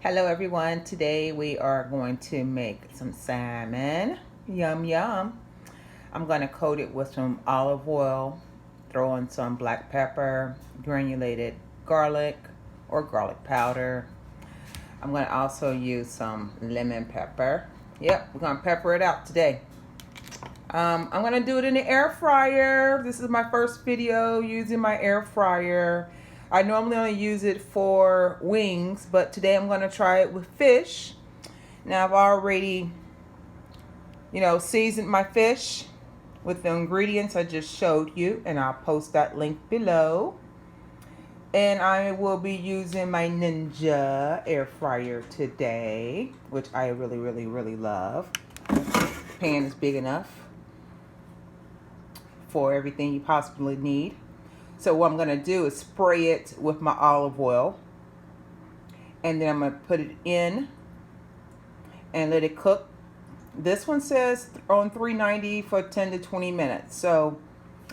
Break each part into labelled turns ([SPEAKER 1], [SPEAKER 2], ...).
[SPEAKER 1] Hello everyone, today we are going to make some salmon. Yum yum. I'm going to coat it with some olive oil, throw in some black pepper, granulated garlic or garlic powder. I'm going to also use some lemon pepper. Yep, we're going to pepper it out today. I'm going to do it in the air fryer. This is my first video using my air fryer. I normally only use it for wings, but today I'm going to try it with fish. Now I've already, seasoned my fish with the ingredients I just showed you, and I'll post that link below. And I will be using my Ninja air fryer today, which I really love. The pan is big enough for everything you possibly need. So what I'm going to do is spray it with my olive oil, and then I'm going to put it in and let it cook. This one says on 390 for 10 to 20 minutes. So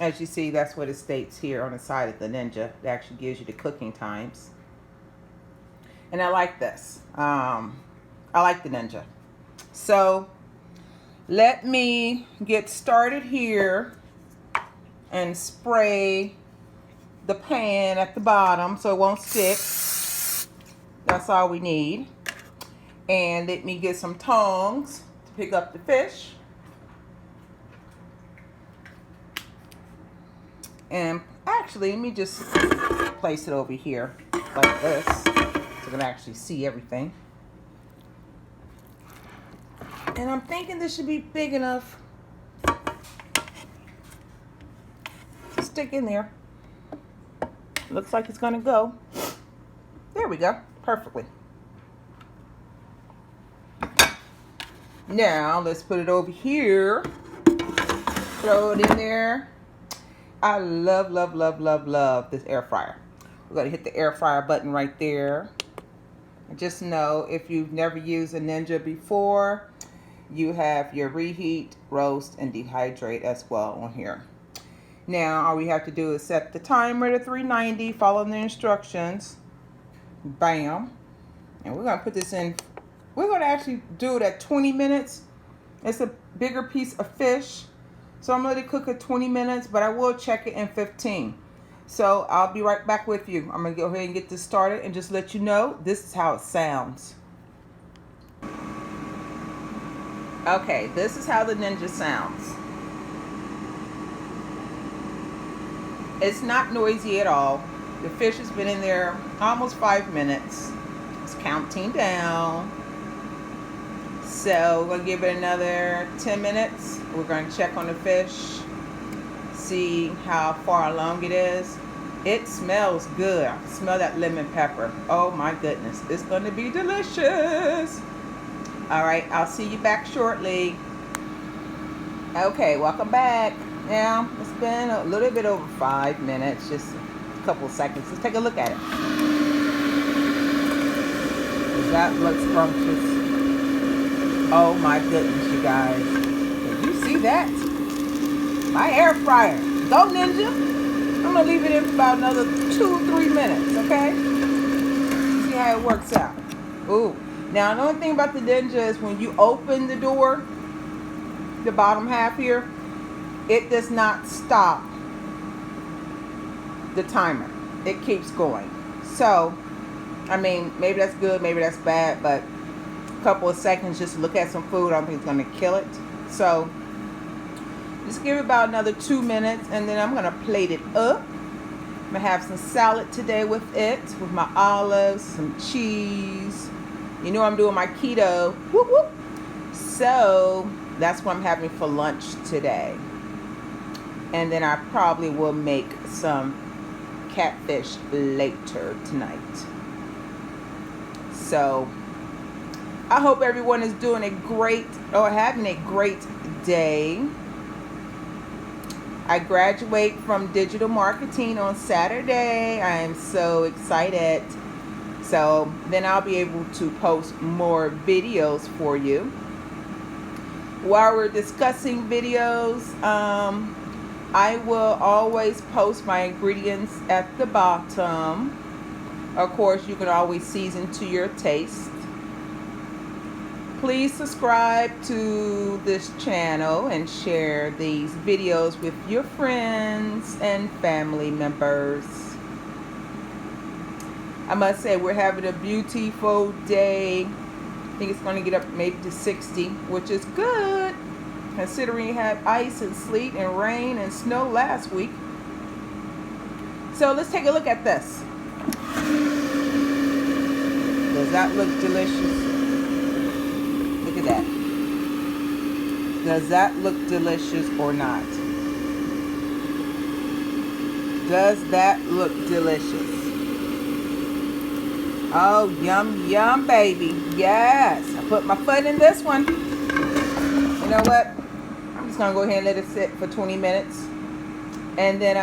[SPEAKER 1] as you see, that's what it states here on the side of the Ninja. It actually gives you the cooking times. And I like this. I like the Ninja. So let me get started here and spray the pan at the bottom so it won't stick. That's all we need. And let me get some tongs to pick up the fish. And actually, let me just place it over here like this so you can actually see everything. And I'm thinking this should be big enough to stick in there. Looks like it's going to go. There we go. Perfectly. Now, let's put it over here. Throw it in there. I love this air fryer. We're going to hit the air fryer button right there. And just know, if you've never used a Ninja before, you have your reheat, roast, and dehydrate as well on here. Now, all we have to do is set the timer to 390, follow the instructions. Bam. And we're going to put this in. We're going to actually do it at 20 minutes. It's a bigger piece of fish. So I'm going to cook it 20 minutes, but I will check it in 15. So I'll be right back with you. I'm going to go ahead and get this started and just let you know this is how it sounds. Okay, this is how the Ninja sounds. It's not noisy at all. The fish has been in there almost 5 minutes. It's counting down. So we're going to give it another 10 minutes. We're going to check on the fish, see how far along it is. It smells good. I can smell that lemon pepper. Oh my goodness. It's going to be delicious. All right, I'll see you back shortly. Okay, welcome back. Now, it's been a little bit over 5 minutes, just a couple of seconds. Let's take a look at it. That looks scrumptious. Oh my goodness, you guys. Did you see that? My air fryer. Go Ninja. I'm going to leave it in for about another 2-3 minutes, okay? See how it works out. Ooh. Now, the only thing about the Ninja is when you open the door, the bottom half here, it does not stop the timer. It keeps going. So, I mean, maybe that's good, maybe that's bad, but a couple of seconds just to look at some food, I don't think it's going to kill it. So, just give it about another 2 minutes, and then I'm going to plate it up. I'm going to have some salad today with it, with my olives, some cheese. You know I'm doing my keto. Whoop, whoop. So, that's what I'm having for lunch today. And then I probably will make some catfish later tonight. So, I hope everyone is doing a great, or having a great day. I graduate from digital marketing on Saturday. I am so excited. So, then I'll be able to post more videos for you. While we're discussing videos, I will always post my ingredients at the bottom. Of course, you can always season to your taste. Please subscribe to this channel and share these videos with your friends and family members. I must say we're having a beautiful day. I think it's going to get up maybe to 60, which is good considering you had ice and sleet and rain and snow last week. So let's take a look at this. Does that look delicious? Look at that. Does that look delicious or not? Does that look delicious? Oh, yum, yum, baby. Yes. I put my foot in this one. You know what? I'm just going to go ahead and let it sit for 20 minutes. And then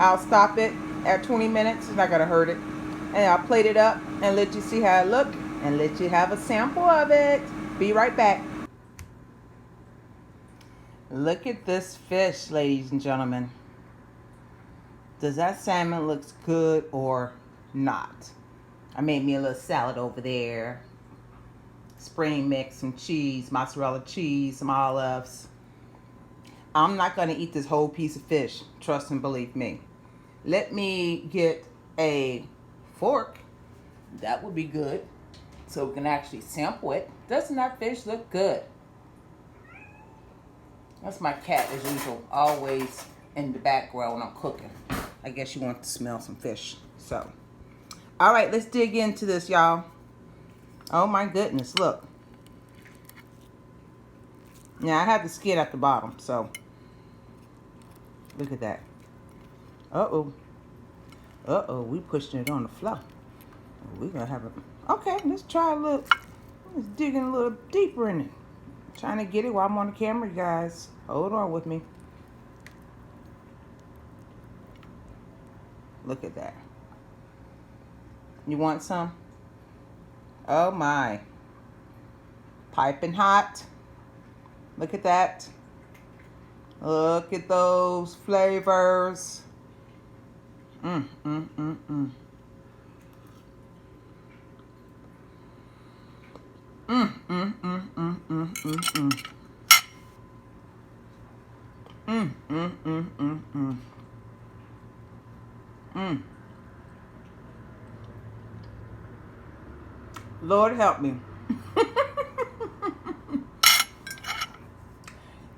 [SPEAKER 1] I'll stop it at 20 minutes. It's not going to hurt it. And I'll plate it up and let you see how it looks. And let you have a sample of it. Be right back. Look at this fish, ladies and gentlemen. Does that salmon look good or not? I made me a little salad over there. Spring mix, some cheese, mozzarella cheese, some olives. I'm not going to eat this whole piece of fish. Trust and believe me. Let me get a fork. That would be good. So we can actually sample it. Doesn't that fish look good? That's my cat as usual. Always in the background when I'm cooking. I guess you want to smell some fish. So. Alright, let's dig into this, y'all. Oh my goodness, look. Now I have the skin at the bottom, so look at that. Uh-oh. Uh-oh, we pushing it on the floor. We're gonna have a okay, let's try a little. Let's dig in a little deeper in it. I'm trying to get it while I'm on the camera, guys. Hold on with me. Look at that. You want some? Oh my. Piping hot. Look at that. Look at those flavors. Mm. Mm. Lord help me.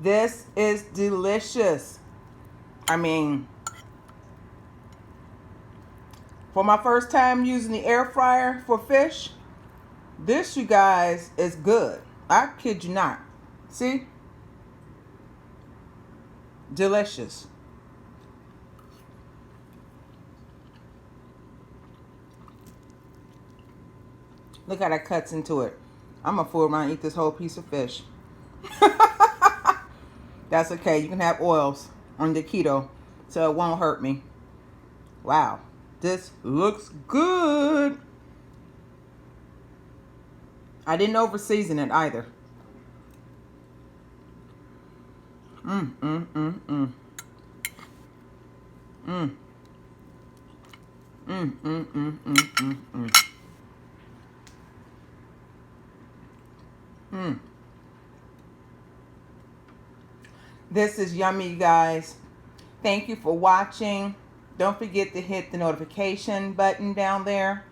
[SPEAKER 1] This is delicious. I mean, for my first time using the air fryer for fish, this, you guys, is good. I kid you not. See? Delicious. Look how that cuts into it. I'm gonna fool around and eat this whole piece of fish. That's okay. You can have oils on the keto, so it won't hurt me. Wow. This looks good. I didn't over season it either. This is yummy, you guys. Thank you for watching. Don't forget to hit the notification button down there.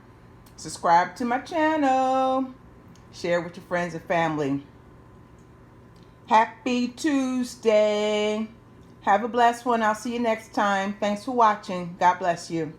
[SPEAKER 1] Subscribe to my channel. Share with your friends and family. Happy Tuesday. Have a blessed one. I'll see you next time. Thanks for watching. God bless you.